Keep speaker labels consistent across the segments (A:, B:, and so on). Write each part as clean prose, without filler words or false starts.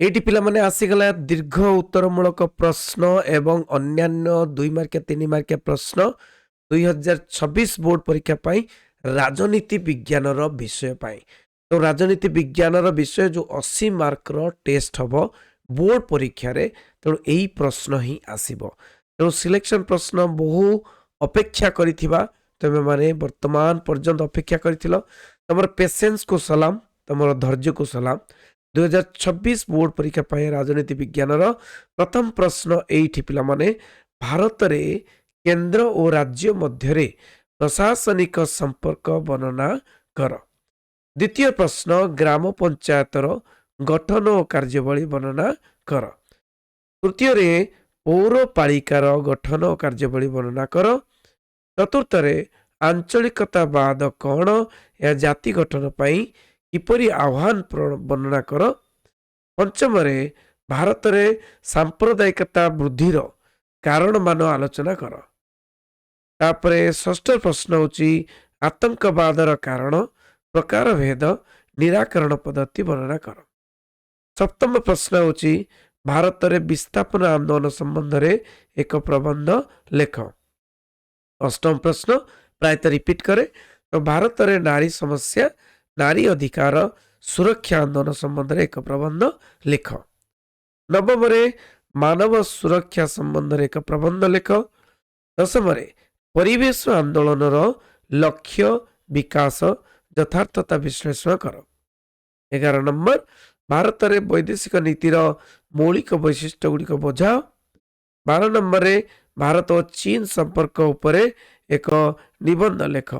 A: ଏଇଠି ପିଲାମାନେ ଆସିଗଲା ଦୀର୍ଘ ଉତ୍ତରମୂଳକ ପ୍ରଶ୍ନ ଏବଂ ଅନ୍ୟାନ୍ୟ 2 ମାର୍କିଆ 3 ମାର୍କିଆ ପ୍ରଶ୍ନ 2026 ବୋର୍ଡ ପରୀକ୍ଷା ପାଇଁ ରାଜନୀତି ବିଜ୍ଞାନର ବିଷୟ ପାଇଁ। ତ ରାଜନୀତି ବିଜ୍ଞାନର ବିଷୟ ଯୋଉ 80 ମାର୍କର ଟେଷ୍ଟ ହବ ବୋର୍ଡ ପରୀକ୍ଷାରେ, ତେଣୁ ଏଇ ପ୍ରଶ୍ନ ହିଁ ଆସିବ। ତେଣୁ ସିଲେକ୍ସନ ପ୍ରଶ୍ନ ବହୁ ଅପେକ୍ଷା କରିଥିବା ତମେମାନେ ବର୍ତ୍ତମାନ ପର୍ଯ୍ୟନ୍ତ ଅପେକ୍ଷା କରିଥିଲ। ତମର ପେସେନ୍ସକୁ ସଲାମ, ତମର ଧୈର୍ଯ୍ୟକୁ ସଲାମ। 2026 ବୋର୍ଡ ପରୀକ୍ଷା ପାଇଁ ରାଜନୀତି ବିଜ୍ଞାନର ପ୍ରଥମ ପ୍ରଶ୍ନ ଏଇଠି ପିଲାମାନେ, ଭାରତରେ କେନ୍ଦ୍ର ଓ ରାଜ୍ୟ ମଧ୍ୟରେ ପ୍ରଶାସନିକ ସମ୍ପର୍କ ବର୍ଣ୍ଣନା କର। ଦ୍ୱିତୀୟ ପ୍ରଶ୍ନ, ଗ୍ରାମ ପଞ୍ଚାୟତର ଗଠନ ଓ କାର୍ଯ୍ୟାବଳୀ ବର୍ଣ୍ଣନା କର। ତୃତୀୟରେ ପୌରପାଳିକାର ଗଠନ ଓ କାର୍ଯ୍ୟାବଳୀ ବର୍ଣ୍ଣନା କର। ଚତୁର୍ଥରେ ଆଞ୍ଚଳିକତାବାଦ କ'ଣ, ଏହା ଜାତି ଗଠନ ପାଇଁ କିପରି ଆହ୍ୱାନ ବର୍ଣ୍ଣନା କର। ପଞ୍ଚମରେ ଭାରତରେ ସାମ୍ପ୍ରଦାୟିକତା ବୃଦ୍ଧିର କାରଣମାନ ଆଲୋଚନା କର। ତାପରେ ଷଷ୍ଠ ପ୍ରଶ୍ନ ହେଉଛି ଆତଙ୍କବାଦର କାରଣ, ପ୍ରକାରଭେଦ, ନିରାକରଣ ପଦ୍ଧତି ବର୍ଣ୍ଣନା କର। ସପ୍ତମ ପ୍ରଶ୍ନ ହେଉଛି ଭାରତରେ ବିସ୍ଥାପନ ଆନ୍ଦୋଳନ ସମ୍ବନ୍ଧରେ ଏକ ପ୍ରବନ୍ଧ ଲେଖ। ଅଷ୍ଟମ ପ୍ରଶ୍ନ ପ୍ରାୟତଃ ରିପିଟ୍ କରେ, ତ ଭାରତରେ ନାରୀ ସମସ୍ୟା, ନାରୀ ଅଧିକାର, ସୁରକ୍ଷା ଆନ୍ଦୋଳନ ସମ୍ବନ୍ଧରେ ଏକ ପ୍ରବନ୍ଧ ଲେଖ। ନବମରେ ମାନବ ସୁରକ୍ଷା ସମ୍ବନ୍ଧରେ ଏକ ପ୍ରବନ୍ଧ ଲେଖ। ଦଶମରେ ପରିବେଶ ଆନ୍ଦୋଳନର ଲକ୍ଷ୍ୟ, ବିକାଶ, ଯଥାର୍ଥତା ବିଶ୍ଳେଷଣ କର। 11 ନମ୍ବର ଭାରତରେ ବୈଦେଶିକ ନୀତିର ମୌଳିକ ବୈଶିଷ୍ଟ୍ୟ ଗୁଡ଼ିକ ବୁଝାଅ। 12 ନମ୍ବରରେ ଭାରତ ଓ ଚୀନ ସମ୍ପର୍କ ଉପରେ ଏକ ନିବନ୍ଧ ଲେଖ।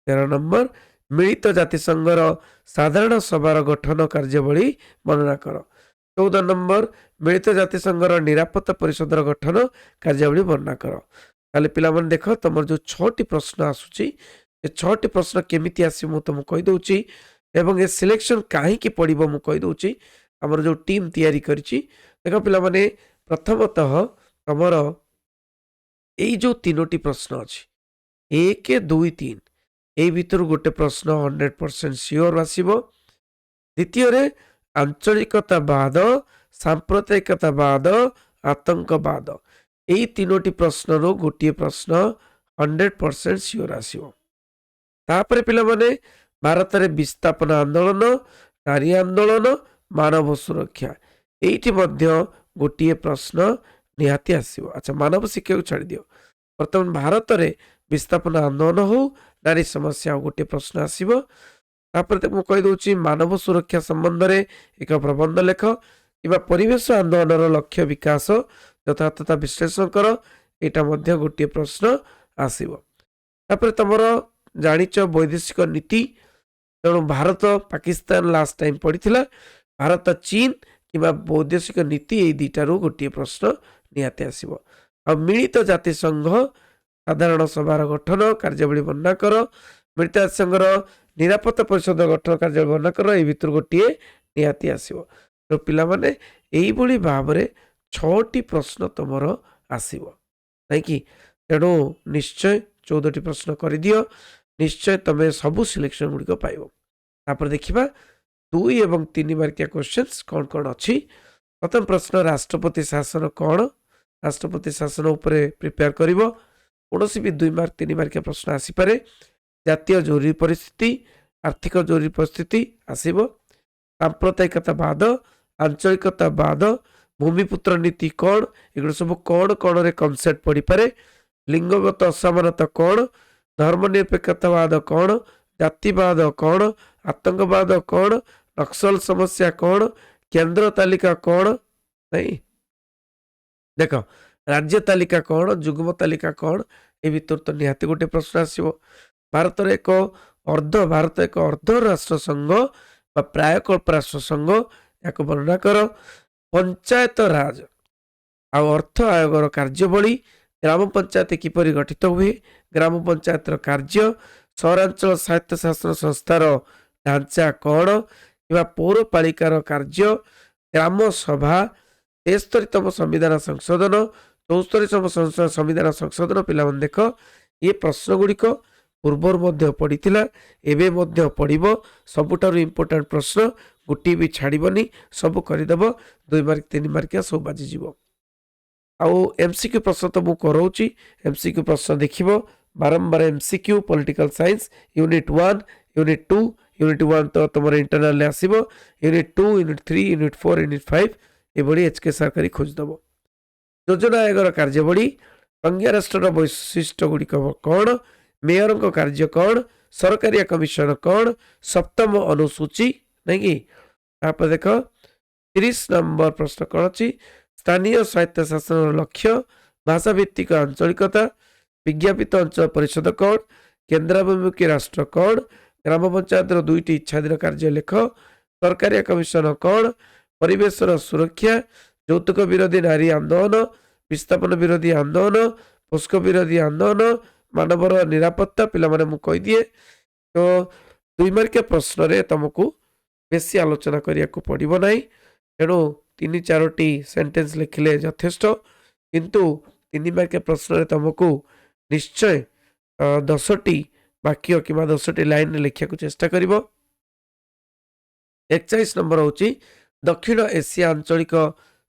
A: 13 ନମ୍ବର ମିଳିତ ଜାତିସଂଘର ସାଧାରଣ ସଭାର ଗଠନ କାର୍ଯ୍ୟାବଳୀ ବର୍ଣ୍ଣନା କର। 14 ନମ୍ବର ମିଳିତ ଜାତିସଂଘର ନିରାପତ୍ତା ପରିଷଦର ଗଠନ କାର୍ଯ୍ୟାବଳୀ ବର୍ଣ୍ଣନା କର। ତାହେଲେ ପିଲାମାନେ ଦେଖ, ତମର ଯୋଉ 6ଟି ପ୍ରଶ୍ନ ଆସୁଛି, ଏ 6ଟି ପ୍ରଶ୍ନ କେମିତି ଆସିବ ମୁଁ ତମକୁ କହିଦେଉଛି ଏବଂ ଏ ସିଲେକ୍ସନ କାହିଁକି ପଡ଼ିବ ମୁଁ କହିଦେଉଛି। ଆମର ଯୋଉ ଟିମ୍ ତିଆରି କରିଛି, ଦେଖ ପିଲାମାନେ, ପ୍ରଥମତଃ ତମର ଏଇ ଯୋଉ 3ଟି ପ୍ରଶ୍ନ ଅଛି 1, 2, 3, ଏଇ ଭିତରୁ ଗୋଟେ ପ୍ରଶ୍ନ 100% ସିଓର ଆସିବ। ଦ୍ୱିତୀୟରେ ଆଞ୍ଚଳିକତାବାଦ, ସାମ୍ପ୍ରଦାୟିକତାବାଦ, ଆତଙ୍କବାଦ, ଏଇ 3ଟି ପ୍ରଶ୍ନରୁ ଗୋଟିଏ ପ୍ରଶ୍ନ 100% ସିଓର ଆସିବ। ତାପରେ ପିଲାମାନେ ଭାରତରେ ବିସ୍ଥାପନ ଆନ୍ଦୋଳନ, ନାରୀ ଆନ୍ଦୋଳନ, ମାନବ ସୁରକ୍ଷା, ଏଇଠି ମଧ୍ୟ ଗୋଟିଏ ପ୍ରଶ୍ନ ନିହାତି ଆସିବ। ଆଚ୍ଛା, ମାନବ ଶିକ୍ଷାକୁ ଛାଡ଼ିଦିଅ, ବର୍ତ୍ତମାନ ଭାରତରେ ବିସ୍ଥାପନ ଆନ୍ଦୋଳନ ହଉ, ନାରୀ ସମସ୍ୟା ଆଉ ଗୋଟିଏ ପ୍ରଶ୍ନ ଆସିବ। ତାପରେ ମୁଁ କହିଦେଉଛି ମାନବ ସୁରକ୍ଷା ସମ୍ବନ୍ଧରେ ଏକ ପ୍ରବନ୍ଧ ଲେଖ କିମ୍ବା ପରିବେଶ ଆନ୍ଦୋଳନର ଲକ୍ଷ୍ୟ, ବିକାଶ, ଯଥାର୍ଥତା ବିଶ୍ଳେଷଣ କର, ଏଇଟା ମଧ୍ୟ ଗୋଟିଏ ପ୍ରଶ୍ନ ଆସିବ। ତାପରେ ତମର ଜାଣିଛ ବୈଦେଶିକ ନୀତି, ତେଣୁ ଭାରତ ପାକିସ୍ତାନ ଲାଷ୍ଟ ଟାଇମ୍ ପଡ଼ିଥିଲା, ଭାରତ ଚୀନ କିମ୍ବା ବୈଦେଶିକ ନୀତି, ଏଇ ଦୁଇଟାରୁ ଗୋଟିଏ ପ୍ରଶ୍ନ ନିହାତି ଆସିବ। ଆଉ ମିଳିତ ଜାତିସଂଘ ସାଧାରଣ ସଭାର ଗଠନ କାର୍ଯ୍ୟାବଳୀ ବର୍ଣ୍ଣନା କର। ମିଳିତ ଜାତିସଂଘର ନିରାପତ୍ତା ପରିଷଦ ଗଠନ କାର୍ଯ୍ୟାବଳୀ ବର୍ଣ୍ଣନା କର, ଏଇ ଭିତରୁ ଗୋଟିଏ ନିହାତି ଆସିବ। ତ ପିଲାମାନେ ଏଇଭଳି ଭାବରେ 6ଟି ପ୍ରଶ୍ନ ତମର ଆସିବ, ନାଇଁକି? ତେଣୁ ନିଶ୍ଚୟ 14ଟି ପ୍ରଶ୍ନ କରିଦିଅ, ନିଶ୍ଚୟ ତମେ ସବୁ ସିଲେକ୍ସନ ଗୁଡ଼ିକ ପାଇବ। ତାପରେ ଦେଖିବା 2 ଏବଂ 3 ମାର୍କିଆ କ୍ୱେଶ୍ଚନ୍ସ କ'ଣ କ'ଣ ଅଛି। ପ୍ରଥମ ପ୍ରଶ୍ନ, ରାଷ୍ଟ୍ରପତି ଶାସନ କ'ଣ? ରାଷ୍ଟ୍ରପତି ଶାସନ ଉପରେ ପ୍ରିପେୟାର କରିବ। କୌଣସି ବି 2 ମାର୍କ 3 ମାର୍କିଆ ପ୍ରଶ୍ନ ଆସିପାରେ। ଜାତୀୟ ଜରୁରୀ ପରିସ୍ଥିତି, ଆର୍ଥିକ ଜରୁରୀ ପରିସ୍ଥିତି ଆସିବ। ସାମ୍ପ୍ରଦାୟିକତାବାଦ, ଆଞ୍ଚଳିକତାବାଦ, ଭୂମିପୁତ୍ର ନୀତି କ'ଣ, ଏଗୁলো ସବୁ କ'ଣ କ'ଣରେ କନସେପ୍ଟ ପଡ଼ିପାରେ। ଲିଙ୍ଗଗତ ଅସମାନତା କ'ଣ, ଧର୍ମନିରପେକ୍ଷତାବାଦ କ'ଣ, ଜାତିବାଦ କ'ଣ, ଆତଙ୍କବାଦ କ'ଣ, ନକ୍ସଲ ସମସ୍ୟା କ'ଣ, କେନ୍ଦ୍ର ତାଲିକା କ'ଣ, ନାଇଁ ଦେଖ ରାଜ୍ୟ ତାଲିକା କ'ଣ, ଯୁଗ୍ମ ତାଲିକା କ'ଣ, ଏ ଭିତରୁ ତ ନିହାତି ଗୋଟେ ପ୍ରଶ୍ନ ଆସିବ। ଭାରତ ଏକ ଅର୍ଦ୍ଧ ରାଷ୍ଟ୍ର ସଂଘ ବା ପ୍ରାୟକଳ୍ପ ରାଷ୍ଟ୍ର ସଂଘ, ଏହାକୁ ବର୍ଣ୍ଣନା କର। ପଞ୍ଚାୟତ ରାଜ ଆଉ ଅର୍ଥ ଆୟୋଗର କାର୍ଯ୍ୟାବଳୀ, ଗ୍ରାମ ପଞ୍ଚାୟତ କିପରି ଗଠିତ ହୁଏ, ଗ୍ରାମ ପଞ୍ଚାୟତର କାର୍ଯ୍ୟ, ସହରାଞ୍ଚଳ ସ୍ୱାୟତ୍ତ ଶାସନ ସଂସ୍ଥାର ଢାଞ୍ଚା କ'ଣ, କିମ୍ବା ପୌରପାଳିକାର କାର୍ଯ୍ୟ, ଗ୍ରାମ ସଭା, 73ତମ ସମ୍ବିଧାନ ସଂଶୋଧନ, 74ତମ ସମ୍ବିଧାନ ସଂଶୋଧନ। ପିଲାମାନେ ଦେଖ, ଏ ପ୍ରଶ୍ନ ଗୁଡ଼ିକ ପୂର୍ବରୁ ମଧ୍ୟ ପଡ଼ିଥିଲା, ଏବେ ମଧ୍ୟ ପଡ଼ିବ। ସବୁଠାରୁ ଇମ୍ପୋର୍ଟାଣ୍ଟ ପ୍ରଶ୍ନ, ଗୋଟିଏ ବି ଛାଡ଼ିବନି, ସବୁ କରିଦେବ। 2 ମାର୍କ 3 ମାର୍କିଆ ସବୁ ବାଜିଯିବ। ଆଉ MCQ ପ୍ରଶ୍ନ ତ ମୁଁ କରାଉଛି। MCQ ପ୍ରଶ୍ନ ଦେଖିବ ବାରମ୍ବାର। MCQ political science unit 1, unit 2, unit 1 ତ ତୁମର ଇଣ୍ଟରନାଲରେ ଆସିବ, ୟୁନିଟ୍ 2, ୟୁନିଟ୍ 3, ୟୁନିଟ୍ 4, ୟୁନିଟ୍ 5 ଏଭଳି HKSR କରି ଖୋଜିଦେବ। ଯୋଜନା ଆୟୋଗର କାର୍ଯ୍ୟାବଳୀ, ସଂଘୀୟ ରାଷ୍ଟ୍ରର ବୈଶିଷ୍ଟ୍ୟ ଗୁଡ଼ିକ କ'ଣ, ମେୟରଙ୍କ କାର୍ଯ୍ୟ କ'ଣ, ସରକାରିଆ କମିଶନ କ'ଣ, ସପ୍ତମ ଅନୁସୂଚୀ, ନାଇଁ କି? ତାପରେ ଦେଖ 30 ନମ୍ବର ପ୍ରଶ୍ନ କ'ଣ ଅଛି, ସ୍ଥାନୀୟ ସ୍ୱାୟତ୍ତ ଶାସନର ଲକ୍ଷ୍ୟ, ଭାଷାଭିତ୍ତିକ ଆଞ୍ଚଳିକତା, ବିଜ୍ଞାପିତ ଅଞ୍ଚଳ ପରିଷଦ କ'ଣ, କେନ୍ଦ୍ରାଭିମୁଖୀ ରାଷ୍ଟ୍ର କ'ଣ, ଗ୍ରାମ ପଞ୍ଚାୟତର 2ଟି ଇଚ୍ଛାଧୀନ କାର୍ଯ୍ୟ ଲେଖ, ସରକାରିଆ କମିଶନ କ'ଣ, ପରିବେଶର ସୁରକ୍ଷା, ଯୌତୁକ ବିରୋଧୀ ନାରୀ ଆନ୍ଦୋଳନ, ବିସ୍ଥାପନ ବିରୋଧୀ ଆନ୍ଦୋଳନ, ପୋସ୍କୋ ବିରୋଧୀ ଆନ୍ଦୋଳନ, ମାନବର ନିରାପତ୍ତା। ପିଲାମାନେ ମୁଁ କହିଦିଏ, ତ 2 ମାର୍କିଆ ପ୍ରଶ୍ନରେ ତୁମକୁ ବେଶୀ ଆଲୋଚନା କରିବାକୁ ପଡ଼ିବ ନାହିଁ, ତେଣୁ 3-4ଟି ସେଣ୍ଟେନ୍ସ ଲେଖିଲେ ଯଥେଷ୍ଟ। କିନ୍ତୁ 3 ମାର୍କିଆ ପ୍ରଶ୍ନରେ ତୁମକୁ ନିଶ୍ଚୟ 10ଟି ବାକ୍ୟ କିମ୍ବା 10ଟି ଲାଇନରେ ଲେଖିବାକୁ ଚେଷ୍ଟା କରିବ। 41 ନମ୍ବର ହେଉଛି ଦକ୍ଷିଣ ଏସିଆ ଆଞ୍ଚଳିକ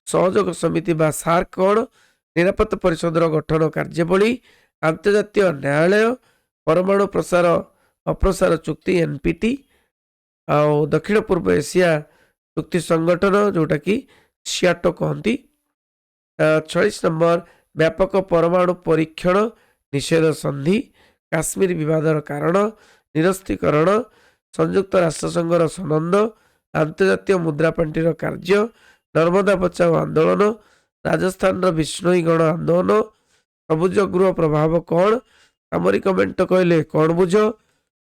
A: ସହଯୋଗ ସମିତି ବା ସାର୍କ କ'ଣ, ନିରାପତ୍ତା ପରିଷଦର ଗଠନ କାର୍ଯ୍ୟାବଳୀ, ଆନ୍ତର୍ଜାତୀୟ ନ୍ୟାୟାଳୟ, ପରମାଣୁ ପ୍ରସାର ଅପ୍ରସାର ଚୁକ୍ତି NPT, ଆଉ ଦକ୍ଷିଣ ପୂର୍ବ ଏସିଆ ଚୁକ୍ତି ସଂଗଠନ ଯେଉଁଟାକି ସିଆଟୋ କହନ୍ତି। 46 ନମ୍ବର ବ୍ୟାପକ ପରମାଣୁ ପରୀକ୍ଷଣ ନିଷେଧ ସନ୍ଧି, କାଶ୍ମୀର ବିବାଦର କାରଣ, ନିରସ୍ତ୍ରୀକରଣ, ସଂଯୁକ୍ତ ରାଷ୍ଟ୍ରସଂଘର ସନନ୍ଦ, ଆନ୍ତର୍ଜାତୀୟ ମୁଦ୍ରାପାଣ୍ଠିର କାର୍ଯ୍ୟ, ନର୍ମଦା ବଚାଓ ଆନ୍ଦୋଳନ, ରାଜସ୍ଥାନର ବିଷ୍ଣୋଇ ଗଣ ଆନ୍ଦୋଳନ, ସବୁଜ ଗୃହ ପ୍ରଭାବ କ'ଣ, ସାମରିକ ମେଣ୍ଟ କହିଲେ କ'ଣ ବୁଝ,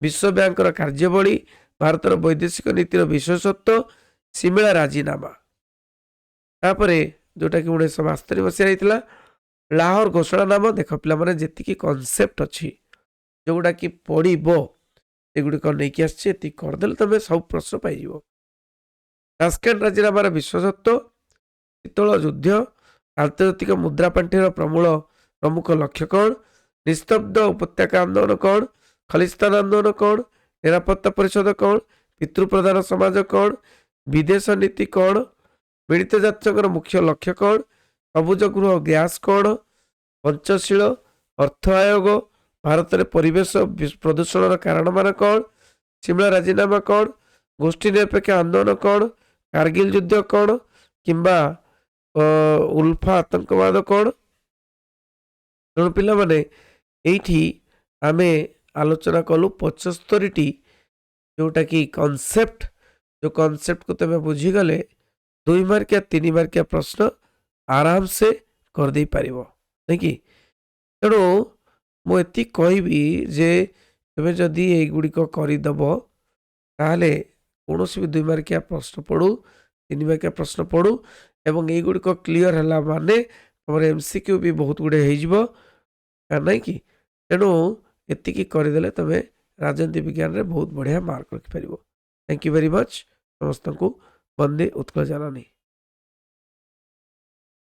A: ବିଶ୍ୱ ବ୍ୟାଙ୍କର କାର୍ଯ୍ୟାବଳୀ, ଭାରତର ବୈଦେଶିକ ନୀତିର ବିଶେଷତ୍ୱ, ସିମିଳା ରାଜିନାମା। ତାପରେ ଯେଉଁଟାକି 1972 ମସିହାରେ ହେଇଥିଲା ଲାହୋର ଘୋଷଣାନାମା। ଦେଖ ପିଲାମାନେ, ଯେତିକି କନସେପ୍ଟ ଅଛି ଯେଉଁଗୁଡ଼ାକି ପଡ଼ିବ ଏଗୁଡ଼ିକ ନେଇକି ଆସିଛି, ଏତିକି କରିଦେଲେ ତୁମେ ସବୁ ପ୍ରଶ୍ନ ପାଇଯିବ। ତାସ୍କେଣ୍ଟ ରାଜିନାମାର ବିଶେଷତ୍ୱ, ଶୀତଳ ଯୁଦ୍ଧ, ଆନ୍ତର୍ଜାତିକ ମୁଦ୍ରାପାଣ୍ଠିର ପ୍ରମୁଖ ଲକ୍ଷ୍ୟ କ'ଣ, ନିସ୍ତବ୍ଧ ଉପତ୍ୟକା ଆନ୍ଦୋଳନ କ'ଣ, ଖଲିସ୍ତାନ ଆନ୍ଦୋଳନ କ'ଣ, ନିରାପତ୍ତା ପରିଷଦ କ'ଣ, ପିତୃପ୍ରଧାନ ସମାଜ କ'ଣ, ବିଦେଶ ନୀତି କ'ଣ, ମିଳିତ ଜାତିସଂଘର ମୁଖ୍ୟ ଲକ୍ଷ୍ୟ କ'ଣ, ସବୁଜ ଗୃହ ଗ୍ୟାସ୍ କ'ଣ, ପଞ୍ଚଶୀଳ, ଅର୍ଥ ଆୟୋଗ, ଭାରତରେ ପରିବେଶ ପ୍ରଦୂଷଣର କାରଣମାନ କ'ଣ, ସିମଳା ରାଜିନାମା କ'ଣ, ଗୋଷ୍ଠୀ ନିରପେକ୍ଷ ଆନ୍ଦୋଳନ କ'ଣ, କାର୍ଗିଲ ଯୁଦ୍ଧ କ'ଣ, କିମ୍ବା ଉଲ୍ଫା ଆତଙ୍କବାଦ କ'ଣ। ତେଣୁ ପିଲାମାନେ, ଏଇଠି ଆମେ ଆଲୋଚନା କଲୁ 75ଟି ଯେଉଁଟାକି କନସେପ୍ଟ, ଯେଉଁ କନସେପ୍ଟକୁ ତୁମେ ବୁଝିଗଲେ 2 ମାର୍କିଆ 3 ମାର୍କିଆ ପ୍ରଶ୍ନ ଆରାମସେ କରିଦେଇପାରିବ, ନାଇଁ କି? ତେଣୁ ମୁଁ ଏତିକି କହିବି ଯେ ତୁମେ ଯଦି ଏଇଗୁଡ଼ିକ କରିଦେବ ତାହେଲେ କୌଣସି ବି 2 ମାର୍କିଆ ପ୍ରଶ୍ନ ପଡ଼ୁ, 3 ମାର୍କିଆ ପ୍ରଶ୍ନ ପଡ଼ୁ, ଏବଂ ଏଇଗୁଡ଼ିକ କ୍ଲିଅର ହେଲା ମାନେ ତୁମର MCQ ବି ବହୁତ ଗୁଡ଼ିଏ ହେଇଯିବ, ନାଇଁ କି? ତେଣୁ ଏତିକି କରିଦେଲେ ତୁମେ ରାଜନୀତି ବିଜ୍ଞାନରେ ବହୁତ ବଢ଼ିଆ ମାର୍କ ରଖିପାରିବ। Thank you very much. ସମସ୍ତଙ୍କୁ ବନ୍ଦେ ଉତ୍କଳ ଜନନୀ।